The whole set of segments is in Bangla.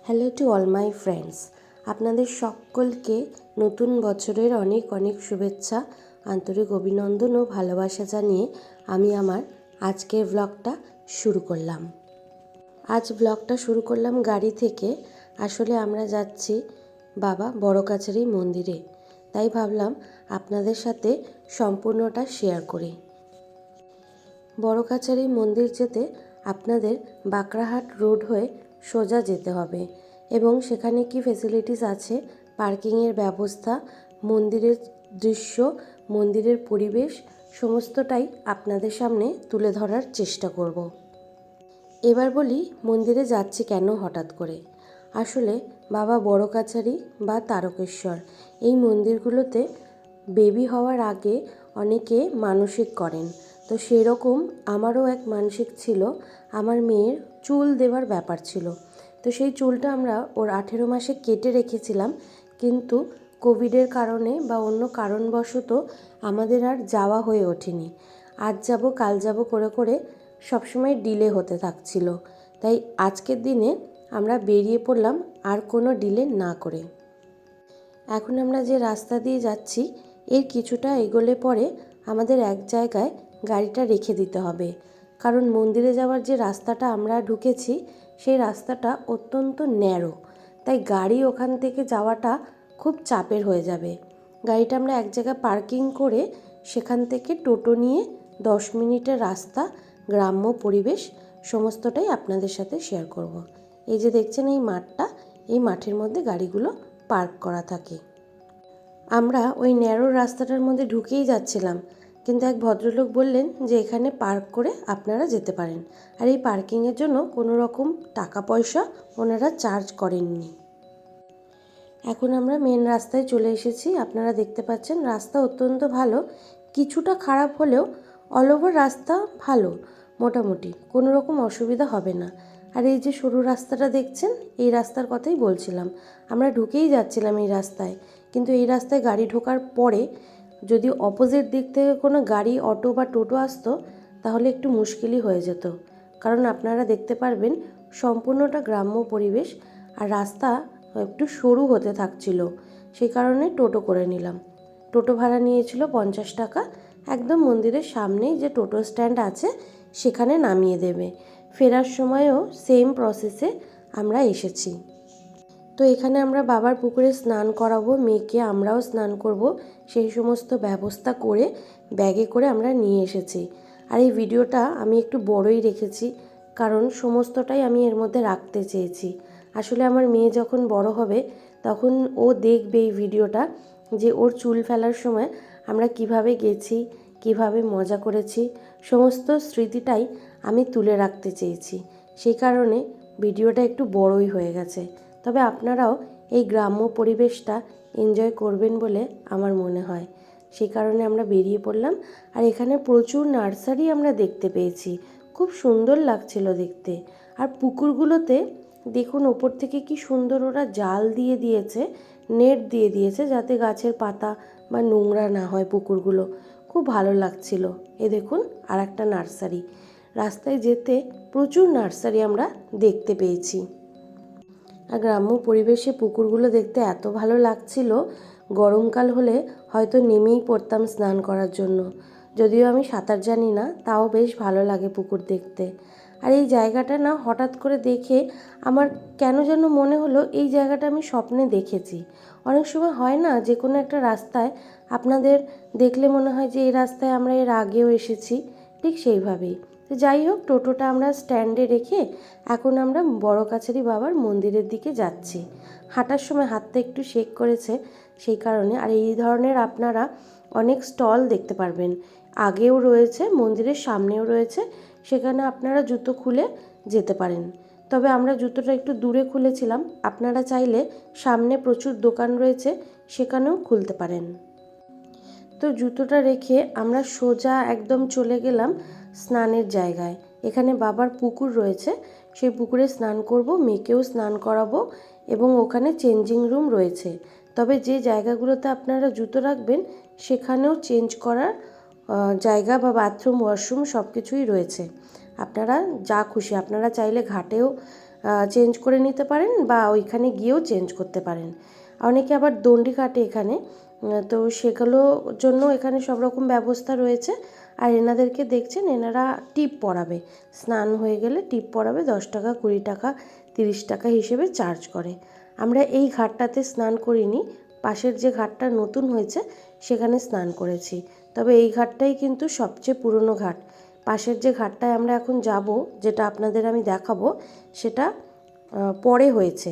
Hello to all my friends, আপনাদের সকলকে নতুন বছরের অনেক অনেক শুভেচ্ছা, আন্তরিক অভিনন্দন ও ভালোবাসা জানিয়ে আমি আমার আজকের ব্লগটা শুরু করলাম। আজ ব্লগটা শুরু করলাম গাড়ি থেকে। আসলে আমরা যাচ্ছি বাবা বড় কাছারি মন্দিরে, তাই ভাবলাম আপনাদের সাথে সম্পূর্ণটা শেয়ার করি। বড় কাছারি মন্দির যেতে আপনাদের বাঁকড়াহাট রোড হয়ে সোজা যেতে হবে এবং সেখানে কি ফেসিলিটিস আছে, পার্কিংয়ের ব্যবস্থা, মন্দিরের দৃশ্য, মন্দিরের পরিবেশ সমস্তটাই আপনাদের সামনে তুলে ধরার চেষ্টা করব। এবার বলি মন্দিরে যাচ্ছি কেন হঠাৎ করে। আসলে বাবা বড় কাছারি বা তারকেশ্বর এই মন্দিরগুলোতে বেবি হওয়ার আগে অনেকে মানসিক করেন। তো সেরকম আমারও এক মানসিক ছিল, আমার মেয়ের চুল দেওয়ার ব্যাপার ছিল। তো সেই চুলটা আমরা ওর 18 মাসে কেটে রেখেছিলাম, কিন্তু কোভিডের কারণে বা অন্য কারণবশত আমাদের আর যাওয়া হয়ে ওঠেনি। আজ যাব কাল যাব করে করে সবসময় ডিলে হতে থাকছিল। তাই আজকের দিনে আমরা বেরিয়ে পড়লাম আর কোনো ডিলে না করে। এখন আমরা যে রাস্তা দিয়ে যাচ্ছি এর কিছুটা এগোলে পরে আমাদের এক জায়গায় গাড়িটা রেখে দিতে হবে, কারণ মন্দিরে যাওয়ার যে রাস্তাটা আমরা ঢুকেছি সেই রাস্তাটা অত্যন্ত ন্যারো, তাই গাড়ি ওখান থেকে যাওয়াটা খুব চাপের হয়ে যাবে। গাড়িটা আমরা এক জায়গায় পার্কিং করে সেখান থেকে টোটো নিয়ে 10 মিনিটের রাস্তা, গ্রাম্য পরিবেশ সমস্তটাই আপনাদের সাথে শেয়ার করব। এই যে দেখছেন এই মাঠটা, এই মাঠের মধ্যে গাড়িগুলো পার্ক করা থাকে। আমরা ওই ন্যারো রাস্তাটার মধ্যে ঢুকেই যাচ্ছিলাম, কিন্তু এক ভদ্রলোক বললেন যে এখানে পার্ক করে আপনারা যেতে পারেন, আর এই পার্কিংয়ের জন্য কোনো রকম টাকা পয়সা ওনারা চার্জ করেননি। এখন আমরা মেন রাস্তায় চলে এসেছি। আপনারা দেখতে পাচ্ছেন রাস্তা অত্যন্ত ভালো, কিছুটা খারাপ হলেও অল ওভার রাস্তা ভালো, মোটামুটি কোনো রকম অসুবিধা হবে না। আর এই যে সরু রাস্তাটা দেখছেন, এই রাস্তার কথাই বলছিলাম। আমরা ঢুকেই যাচ্ছিলাম এই রাস্তায়, কিন্তু এই রাস্তায় গাড়ি ঢোকার পরে যদি অপোজিট দিক থেকে কোনো গাড়ি, অটো বা টোটো আসতো তাহলে একটু মুশকিলই হয়ে যেত, কারণ আপনারা দেখতে পারবেন সম্পূর্ণটা গ্রাম্য পরিবেশ আর রাস্তা একটু সরু হতে থাকছিল। সেই কারণে টোটো করে নিলাম। টোটো ভাড়া নিয়েছিল 50 টাকা। একদম মন্দিরের সামনেই যে টোটো স্ট্যান্ড আছে সেখানে নামিয়ে দেবে। ফেরার সময়ও সেম প্রসেসে আমরা এসেছি। তো এখানে আমরা বাবার পুকুরে স্নান করাবো মেয়েকে, আমরাও স্নান করব, সেই সমস্ত ব্যবস্থা করে ব্যাগে করে আমরা নিয়ে এসেছি। আর এই ভিডিওটা আমি একটু বড়ই রেখেছি, কারণ সমস্তটাই আমি এর মধ্যে রাখতে চেয়েছি। আসলে আমার মেয়ে যখন বড় হবে তখন ও দেখবে এই ভিডিওটা, যে ওর চুল ফেলার সময় আমরা কিভাবে গেছি, কিভাবে মজা করেছি, সমস্ত স্মৃতিটাই আমি তুলে রাখতে চেয়েছি। সেই কারণে ভিডিওটা একটু বড়ই হয়ে গেছে। তবে আপনারাও এই গ্রাম্য পরিবেশটা এনজয় করবেন বলে আমার মনে হয়। সেই কারণে আমরা বেরিয়ে পড়লাম। আর এখানে প্রচুর নার্সারি আমরা দেখতে পেয়েছি, খুব সুন্দর লাগছিল দেখতে। আর পুকুরগুলোতে দেখুন ওপর থেকে কি সুন্দর ওরা জাল দিয়ে দিয়েছে, নেট দিয়ে দিয়েছে, যাতে গাছের পাতা বা নোংরা না হয় পুকুরগুলো। খুব ভালো লাগছিল। এ দেখুন আর একটা নার্সারি, রাস্তায় যেতে প্রচুর নার্সারি আমরা দেখতে পেয়েছি। আর গ্রাম্য পরিবেশে পুকুরগুলো দেখতে এত ভালো লাগছিল, গরমকাল হলে হয়তো নেমেই পড়তাম স্নান করার জন্য। যদিও আমি সাঁতার জানি না, তাও বেশ ভালো লাগে পুকুর দেখতে। আর এই জায়গাটা না হঠাৎ করে দেখে আমার কেন যেন মনে হলো এই জায়গাটা আমি স্বপ্নে দেখেছি। অনেক সময় হয় না যে কোনো একটা রাস্তায় আপনাদের দেখলে মনে হয় যে এই রাস্তায় আমরা এর আগেও এসেছি, ঠিক সেইভাবেই। তো যাই হোক, টোটোটা আমরা স্ট্যান্ডে রেখে এখন আমরা বড় কাছারি বাবার মন্দিরের দিকে যাচ্ছি। হাঁটার সময় হাতটা একটু শেক করেছে সেই কারণে। আর এই ধরনের আপনারা অনেক স্টল দেখতে পারবেন, আগেও রয়েছে, মন্দিরের সামনেও রয়েছে, সেখানে আপনারা জুতো খুলে যেতে পারেন। তবে আমরা জুতোটা একটু দূরে খুলেছিলাম, আপনারা চাইলে সামনে প্রচুর দোকান রয়েছে সেখানেও খুলতে পারেন। তো জুতোটা রেখে আমরা সোজা একদম চলে গেলাম স্নানের জায়গায়। এখানে বাবার পুকুর রয়েছে, সেই পুকুরে স্নান করব, মেয়েকেও স্নান করাবো এবং ওখানে চেঞ্জিং রুম রয়েছে। তবে যে জায়গাগুলোতে আপনারা জুতো রাখবেন সেখানেও চেঞ্জ করার জায়গা বা বাথরুম, ওয়াশরুম সব কিছুই রয়েছে। আপনারা যা খুশি, আপনারা চাইলে ঘাটেও চেঞ্জ করে নিতে পারেন বা ওইখানে গিয়েও চেঞ্জ করতে পারেন। অনেকে আবার দণ্ডি কাটে এখানে, তো সেগুলোর জন্য এখানে সব রকম ব্যবস্থা রয়েছে। আর এনাদেরকে দেখছেন, এনারা টিপ পড়াবে, স্নান হয়ে গেলে টিপ পড়াবে, 10 টাকা, 20 টাকা, 30 টাকা হিসেবে চার্জ করে। আমরা এই ঘাটটাতে স্নান করিনি, পাশের যে ঘাটটা নতুন হয়েছে সেখানে স্নান করেছি। তবে এই ঘাটটাই কিন্তু সবচেয়ে পুরনো ঘাট। পাশের যে ঘাটটায় আমরা এখন যাব, যেটা আপনাদের আমি দেখাবো, সেটা পরে হয়েছে,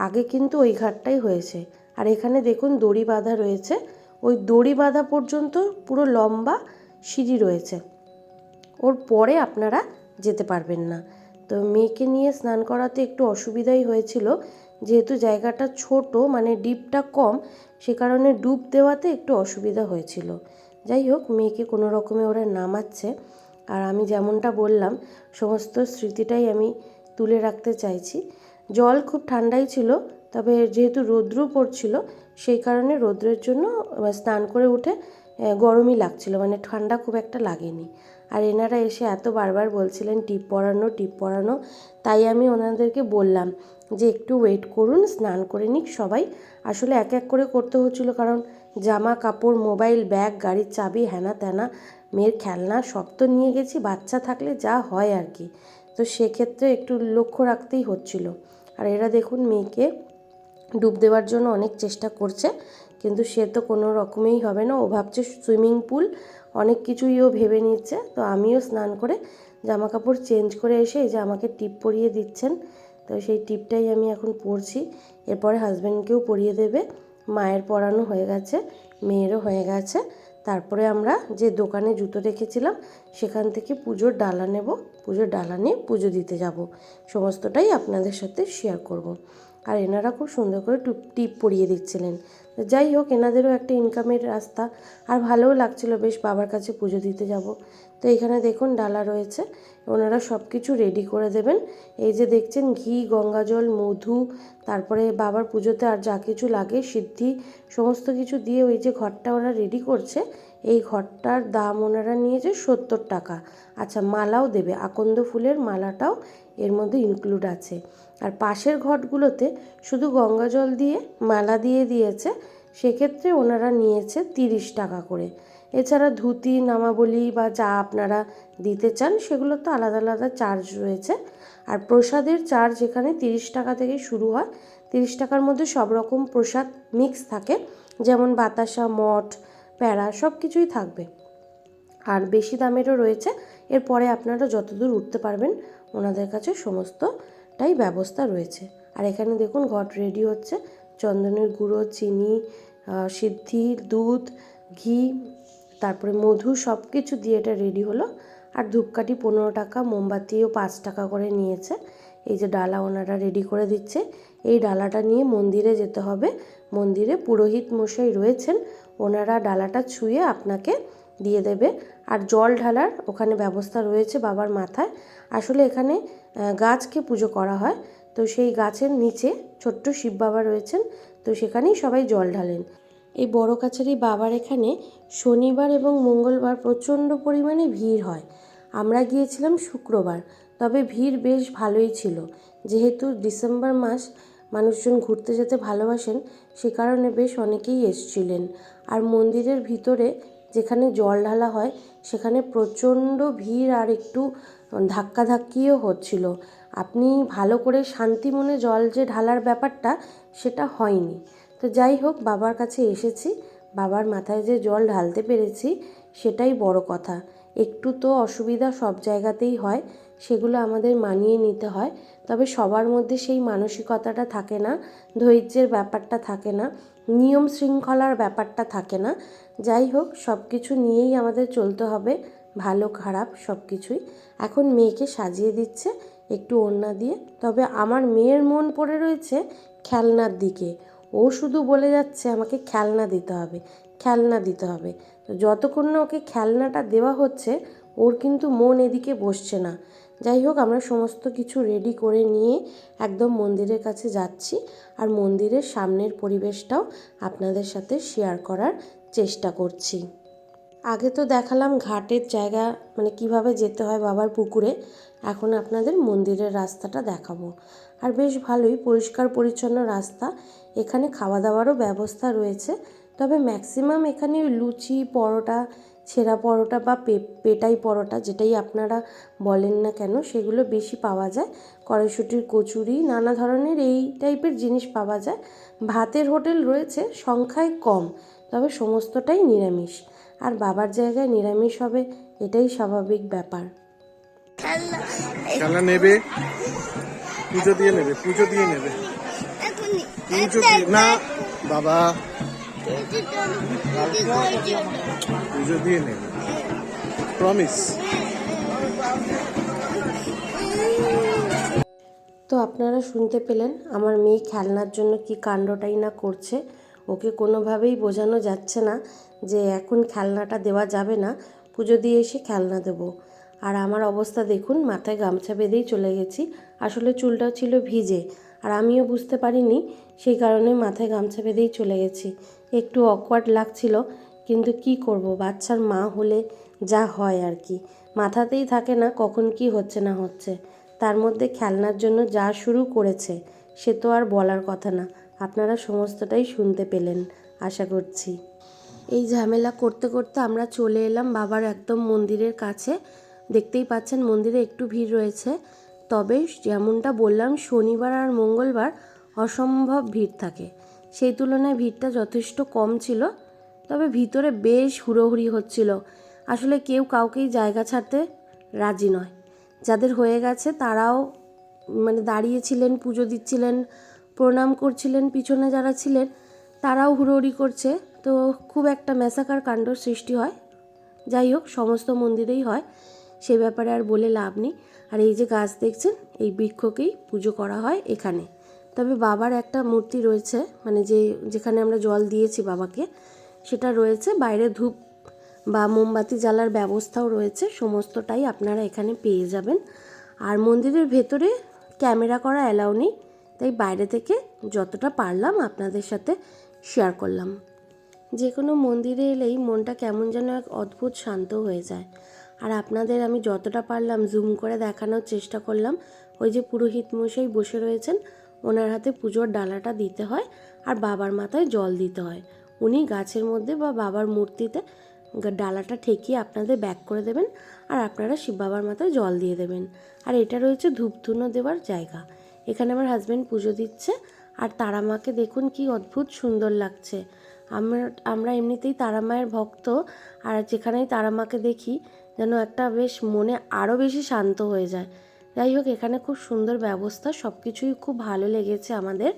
আগে কিন্তু ওই ঘাটটাই হয়েছে। আর এখানে দেখুন দড়ি বাঁধা রয়েছে, ওই দড়ি বাঁধা পর্যন্ত পুরো লম্বা সিঁড়ি রয়েছে, ওর পরে আপনারা যেতে পারবেন না। তো মেয়েকে নিয়ে স্নান করাতে একটু অসুবিধাই হয়েছিল, যেহেতু জায়গাটা ছোট, মানে ডিপটা কম, সে কারণে ডুব দেওয়াতে একটু অসুবিধা হয়েছিল। যাই হোক, মেয়েকে কোনো রকমে ওরা নামাচ্ছে। আর আমি যেমনটা বললাম, সমস্ত স্মৃতিটাই আমি তুলে রাখতে চাইছি। জল খুব ঠান্ডাই ছিল, তবে যেহেতু রৌদ্র পড়ছিল, সেই কারণে রৌদ্রের জন্য স্নান করে উঠে গরমই লাগছিল, মানে ঠান্ডা খুব একটা লাগেনি। আর এনারা এসে এত বারবার বলছিলেন টিপ পরানো, টিপ পরানো, তাই আমি ওনাদেরকে বললাম যে একটু ওয়েট করুন, স্নান করে নিক সবাই। আসলে এক এক করে করতে হচ্ছিলো, কারণ জামা কাপড়, মোবাইল, ব্যাগ, গাড়ির চাবি, হ্যানা ত্যানা, মেয়ের খেলনা সব তো নিয়ে গেছি, বাচ্চা থাকলে যা হয় আর কি, তো সেক্ষেত্রে একটু লক্ষ্য রাখতেই হচ্ছিল। আর এরা দেখুন মেয়েকে ডুব দেওয়ার জন্য অনেক চেষ্টা করছে, কিন্তু সে তো কোনো রকমেই হবে না, ও ভাবছে সুইমিং পুল, অনেক কিছুই ও ভেবে নিচ্ছে। তো আমিও স্নান করে জামা কাপড় চেঞ্জ করে এসে এই যে আমাকে টিপ পরিয়ে দিচ্ছেন, তো সেই টিপটাই আমি এখন পরছি। এরপরে হাজব্যান্ডকেও পরিয়ে দেবে। মায়ের পরানো হয়ে গেছে, মেয়েরও হয়ে গেছে। তারপরে আমরা যে দোকানে জুতো রেখেছিলাম সেখান থেকে পুজোর ডালা নেব, পুজোর ডালা নিয়ে পুজো দিতে যাব। সমস্তটাই আপনাদের সাথে শেয়ার করব। আর এনারা খুব সুন্দর করে টিপ পরিয়ে দিচ্ছিলেন। যাই হোক, এনাদেরও একটা ইনকামের রাস্তা, আর ভালোও লাগছিল বেশ, বাবার কাছে পুজো দিতে যাব। তো এখানে দেখুন ডালা রয়েছে, ওনারা সব কিছু রেডি করে দেবেন। এই যে দেখছেন ঘি, গঙ্গাজল, মধু, তারপরে বাবার পুজোতে আর যা কিছু লাগে, সিদ্ধি, সমস্ত কিছু দিয়ে ওই যে ঘরটা ওরা রেডি করছে। এই ঘরটার দাম ওনারা নিয়েছে 70 টাকা। আচ্ছা, মালাও দেবে, আকন্দ ফুলের মালাটাও এর মধ্যে ইনক্লুড আছে। আর পাশের ঘটগুলোতে শুধু গঙ্গাজল দিয়ে মালা দিয়ে দিয়েছে, সেক্ষেত্রে ওনারা নিয়েছে 30 টাকা করে। এছাড়া ধুতি, নামাবলি বা যা আপনারা দিতে চান সেগুলো তো আলাদা আলাদা চার্জ রয়েছে। আর প্রসাদের চার্জ এখানে 30 টাকা থেকে শুরু হয়। 30 টাকার মধ্যে সব রকম প্রসাদ মিক্স থাকে, যেমন বাতাসা, মঠ, প্যাড়া, সব কিছুই থাকবে। আর বেশি দামেরও রয়েছে, এরপরে আপনারা যতদূর উঠতে পারবেন ওনাদের কাছে সমস্তটাই ব্যবস্থা রয়েছে। আর এখানে দেখুন ঘট রেডি হচ্ছে, চন্দনের গুঁড়ো, চিনি, সিদ্ধি, দুধ, ঘি, তারপরে মধু, সব কিছু দিয়ে এটা রেডি হলো। আর ধূপকাঠি 15 টাকা, মোমবাতিও 5 টাকা করে নিয়েছে। এই যে ডালা ওনারা রেডি করে দিচ্ছে, এই ডালাটা নিয়ে মন্দিরে যেতে হবে। মন্দিরে পুরোহিত মশাই রয়েছেন, ওনারা ডালাটা ছুঁয়ে আপনাকে দিয়ে দেবে। আর জল ঢালার ওখানে ব্যবস্থা রয়েছে বাবার মাথায়। আসলে এখানে গাছকে পুজো করা হয়, তো সেই গাছের নিচে ছোট্ট শিব বাবা রয়েছেন, তো সেখানেই সবাই জল ঢালেন। এই বড় কাছারি বাবার এখানে শনিবার এবং মঙ্গলবার প্রচণ্ড পরিমাণে ভিড় হয়। আমরা গিয়েছিলাম শুক্রবার, তবে ভিড় বেশ ভালোই ছিল। যেহেতু ডিসেম্বর মাস, মানুষজন ঘুরতে যেতে ভালোবাসেন, সে কারণে বেশ অনেকেই এসছিলেন। আর মন্দিরের ভিতরে যেখানে জল ঢালা হয় সেখানে প্রচণ্ড ভিড়, আর একটু ধাক্কাধাক্কিও হচ্ছিল। আপনি ভালো করে শান্তি মনে জল যে ঢালার ব্যাপারটা, সেটা হয়নি। তো যাই হোক, বাবার কাছে এসেছি, বাবার মাথায় যে জল ঢালতে পেরেছি সেটাই বড় কথা। একটু তো অসুবিধা সব জায়গাতেই হয়, সেগুলো আমাদের মানিয়ে নিতে হয়। তবে সবার মধ্যে সেই মানসিকতাটা থাকে না, ধৈর্যের ব্যাপারটা থাকে না, নিয়ম শৃঙ্খলার ব্যাপারটা থাকে না। যাই হোক, সব কিছু নিয়েই আমাদের চলতে হবে, ভালো খারাপ সব কিছুই। এখন মেয়েকে সাজিয়ে দিচ্ছে একটু ওড়না দিয়ে। তবে আমার মেয়ের মন পড়ে রয়েছে খেলনার দিকে, ও শুধু বলে যাচ্ছে আমাকে খেলনা দিতে হবে, খেলনা দিতে হবে। তো যতক্ষণ না ওকে খেলনাটা দেওয়া হচ্ছে, ওর কিন্তু মন এদিকে বসছে না। যাই হোক, আমরা সমস্ত কিছু রেডি করে নিয়ে একদম মন্দিরের কাছে যাচ্ছি। আর মন্দিরের সামনের পরিবেশটাও আপনাদের সাথে শেয়ার করার চেষ্টা করছি। আগে তো দেখালাম ঘাটের জায়গা, মানে কিভাবে যেতে হয় বাবার পুকুরে। এখন আপনাদের মন্দিরের রাস্তাটা দেখাবো। আর বেশ ভালোই পরিষ্কার পরিচ্ছন্ন রাস্তা। এখানে খাওয়া দাওয়ারও ব্যবস্থা রয়েছে, তবে ম্যাক্সিমাম এখানে লুচি, পরোটা, ছেঁড়া পরোটা বা পেটাই পরোটা, যেটাই আপনারা বলেন না কেন, সেগুলো বেশি পাওয়া যায়। কড়াইশুঁটির কচুরি, নানা ধরনের এই টাইপের জিনিস পাওয়া যায়। ভাতের হোটেল রয়েছে, সংখ্যায় কম, তবে সমস্তটাই নিরামিষ। আর বাবার জায়গায় নিরামিষ হবে, এটাই স্বাভাবিক ব্যাপার। খেলা নেবে, পুজো দিয়ে নেবে, পুজো দিয়ে নেবে, পুজো দিয়ে না বাবা, পুজো দিয়ে নেবে, প্রমিস। তো আপনারা শুনতে পেলেন আমার মেয়ে খেলনার জন্য কি কাণ্ডটাই না করছে। ওকে কোনোভাবেই বোঝানো যাচ্ছে না যে এখন খেলনাটা দেওয়া যাবে না, পুজো দিয়ে এসে খেলনা দেবো। আর আমার অবস্থা দেখুন, মাথায় গামছা বেঁধেই চলে গেছি। আসলে চুলটাও ছিল ভিজে, আর আমিও বুঝতে পারিনি, সেই কারণে মাথায় গামছা বেঁধেই চলে গেছি। একটু অকওয়ার্ড লাগছিল, কিন্তু কি করব, বাচ্চার মা হলে যা হয় আর কি, মাথাতেই থাকে না কখন কি হচ্ছে না হচ্ছে। তার মধ্যে খেলনার জন্য যা শুরু করেছে, সে তো আর বলার কথা না। আপনারা সমস্তটাই শুনতে পেলেন আশা করছি। এই ঝামেলা করতে করতে আমরা চলে এলাম বাবার একদম মন্দিরের কাছে। দেখতেই পাচ্ছেন মন্দিরে একটু ভিড় রয়েছে, তবে যেমনটা বললাম শনিবার আর মঙ্গলবার অসম্ভব ভিড় থাকে, সেই তুলনায় ভিড়টা যথেষ্ট কম ছিল। তবে ভিতরে বেশ হুড়োহুড়ি হচ্ছিল। আসলে কেউ কাউকেই জায়গা ছাড়তে রাজি নয়। যাদের হয়ে গেছে তারাও মানে দাঁড়িয়েছিলেন, পুজো দিচ্ছিলেন, প্রণাম করছিলেন। পিছনে যারা ছিলেন তারাও হুড়োহুড়ি করছে, তো খুব একটা ম্যাসাকার কাণ্ড সৃষ্টি হয়। যাই হোক, সমস্ত মন্দিরেই হয়, সে ব্যাপারে আর বলে লাভ নেই। আর এই যে গাছ দেখছেন, এই বৃক্ষকেই পুজো করা হয় এখানে। তবে বাবার একটা মূর্তি রয়েছে, মানে যেখানে আমরা জল দিয়েছি বাবাকে, সেটা রয়েছে। বাইরে ধূপ বা মোমবাতি জ্বালার ব্যবস্থাও রয়েছে, সমস্তটাই আপনারা এখানে পেয়ে যাবেন। আর মন্দিরের ভেতরে ক্যামেরা করা অ্যালাউ নেই, তাই বাইরে থেকে যতটা পারলাম আপনাদের সাথে শেয়ার করলাম। যে কোনো মন্দিরে এলেই মনটা কেমন যেন এক অদ্ভুত শান্ত হয়ে যায়। আর আপনাদের আমি যতটা পারলাম জুম করে দেখানোর চেষ্টা করলাম। ওই যে পুরোহিত মশাই বসে রয়েছেন, ওনার হাতে পুজোর ডালাটা দিতে হয় আর বাবার মাথায় জল দিতে হয়। উনি গাছের মধ্যে বা বাবার মূর্তিতে ডালাটা ঠেকিয়ে আপনাদের ব্যাক করে দেবেন, আর আপনারা শিব বাবার মাথায় জল দিয়ে দেবেন। আর এটা রয়েছে ধূপধুনো দেওয়ার জায়গা। এখানে আমার হাজব্যান্ড পুজো দিচ্ছে, আর তারা মাকে দেখুন কি অদ্ভুত সুন্দর লাগছে। আমরা এমনিতেই তারা মায়ের ভক্ত, আর যেখানেই তারা মাকে দেখি যেন একটা বেশ মনে আরও বেশি শান্ত হয়ে যায়। যাই হোক, এখানে খুব সুন্দর ব্যবস্থা, সব কিছুই খুব ভালো লেগেছে আমাদের।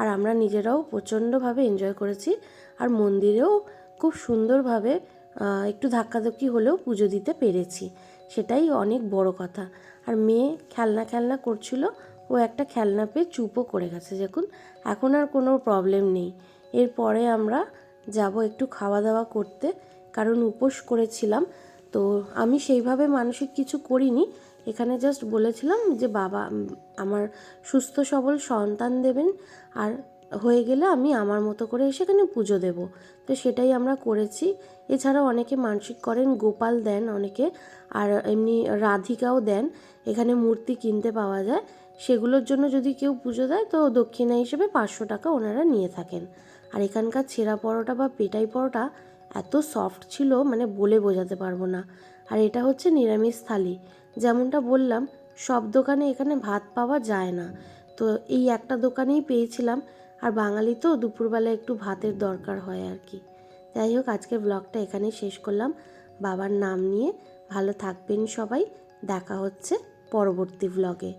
আর আমরা নিজেরাও প্রচণ্ডভাবে এনজয় করেছি। আর মন্দিরেও খুব সুন্দরভাবে একটু ধাক্কাধাক্কি হলেও পুজো দিতে পেরেছি, সেটাই অনেক বড় কথা। আর মেয়ে খেলনা খেলনা করছিল, ও একটা খেলনা পেয়ে চুপও করে গেছে। দেখুন, এখন আর কোনো প্রবলেম নেই। এরপরে আমরা যাব একটু খাওয়া দাওয়া করতে, কারণ উপোস করেছিলাম। তো আমি সেইভাবে মানসিক কিছু করিনি, এখানে জাস্ট বলেছিলাম যে বাবা আমার সুস্থ সবল সন্তান দেবেন, আর হয়ে গেলে আমি আমার মতো করে সেখানে পুজো দেব। তো সেটাই আমরা করেছি। এছাড়াও অনেকে মানসিক করেন, গোপাল দেন অনেকে, আর এমনি রাধিকাও দেন। এখানে মূর্তি কিনতে পাওয়া যায়, সেগুলোর জন্য যদি কেউ পুজো দেয় তো দক্ষিণা হিসেবে 500 টাকা ওনারা নিয়ে থাকেন। আর এখানকার ছেঁড়া পরোটা বা পেটাই পরোটা এত সফট ছিল, মানে বলে বোঝাতে পারবো না। আর এটা হচ্ছে নিরামিষ থালি। যেমনটা বললাম, সব দোকানে এখানে ভাত পাওয়া যায় না, তো এই একটা দোকানেই পেয়েছিলাম। আর বাঙালি তো দুপুরবেলা একটু ভাতের দরকার হয় আর কি। যাই হোক, আজকের ব্লগটা এখানেই শেষ করলাম। বাবার নাম নিয়ে ভালো থাকবেন সবাই। দেখা হচ্ছে পরবর্তী ব্লগে।